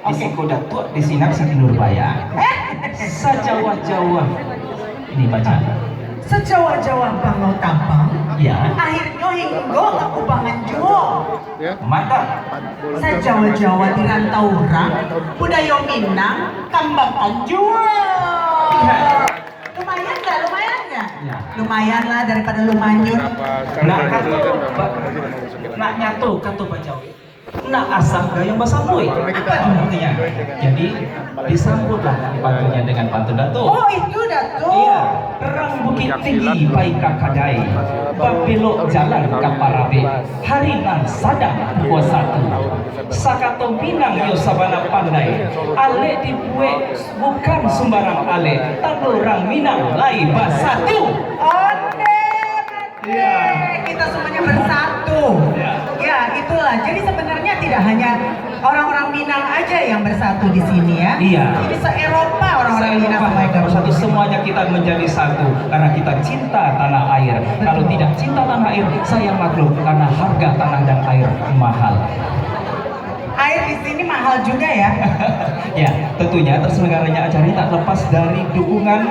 di Sikodatua di Sinar Siti Nurbaya. Sajawa-jawa ini baca. Sejawa-jawa bangau tampang. Ya. Akhirnya hingga aku bangan juo. Mata. Sejawa-jawa di rantau orang. Budaya Minang kembangkan juo. Lumayan nggak? Lumayan nggak? Ya. Lumayan lah daripada lumanyun. Nak nyatu kata Bajawi. Nak asam gayung basambui. Apa artinya? Jadi disambutlah pantunnya dengan pantun Datuk. Oh itu Datuk. Iya, perang bukit tinggi baika kadai, babelok jalan kaparabe, harinan sadang pukul 1. Sakato Minang yo sabana pandai, ale dibuat bukan sembarang ale, tapi orang Minang lai basatu. Onde, kita semuanya bersatu. Ya itulah. Jadi sebenarnya tidak hanya orang-orang Minang aja yang bersatu di sini ya. Iya. Ini se-Eropa orang-orang Minang mereka bersatu, semuanya kita menjadi satu karena kita cinta tanah air. Kalau tidak cinta tanah air, saya maklum karena harga tanah dan air mahal. Air di sini mahal juga ya. Ya, tentunya terselenggaranya acara ini tak lepas dari dukungan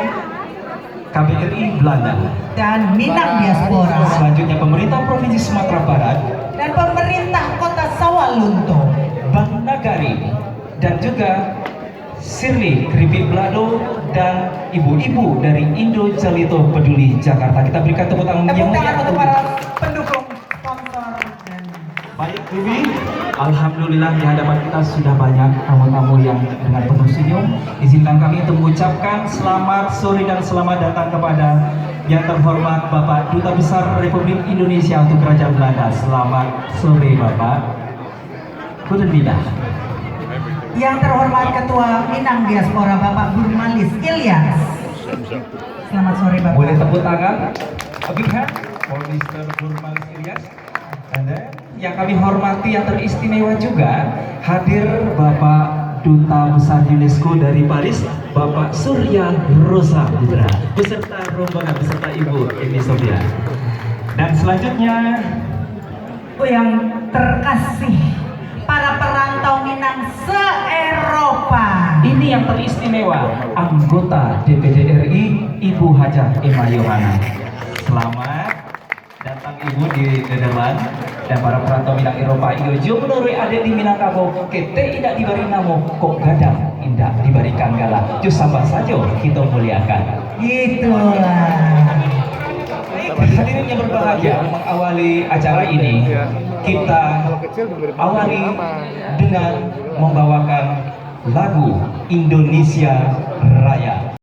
KBRI Belanda Dan Minang Diaspora selanjutnya pemerintah Provinsi Sumatera Barat dan pemerintah Kota Sawalunto, Bank Nagari dan juga Sirli Keripik Belado dan ibu-ibu dari Indo Jalito Peduli Jakarta. Kita berikan tepuk tangan yang tepuk tangan meriah untuk para pendukung sponsor dan baik. Bibi, alhamdulillah di hadapan kita sudah banyak tamu-tamu yang dengan penuh senyum. Izinkan kami untuk mengucapkan selamat sore dan selamat datang kepada yang terhormat Bapak Duta Besar Republik Indonesia untuk Kerajaan Belanda. Selamat sore Bapak. Goedemiddag. yang terhormat Ketua Minang Diaspora Bapak Burmalis Ilyas. Selamat sore Bapak. Boleh tepuk tangan. A big hand for Mr. Burmalis Ilyas. And then, yang kami hormati yang teristimewa juga hadir Bapak Duta Besar UNESCO dari Paris, Bapak Surya Rosa Putra, beserta rombongan beserta Ibu Eni Sofia. Dan selanjutnya Yang terkasih para perantau Minang se-Eropa. ini yang teristimewa, anggota DPD RI Ibu Hajah Emma Yohana. Selamat datang Ibu di Nederland dan para perantau Minang Eropa. Iyo menurut adik di Minangkabau, kete tidak diberi namo, kok gadang indah diberikan gala. Jus sabar saja kita muliakan. Itulah. Hadirin yang berbahagia, mengawali acara ini kita awali dengan membawakan lagu Indonesia Raya.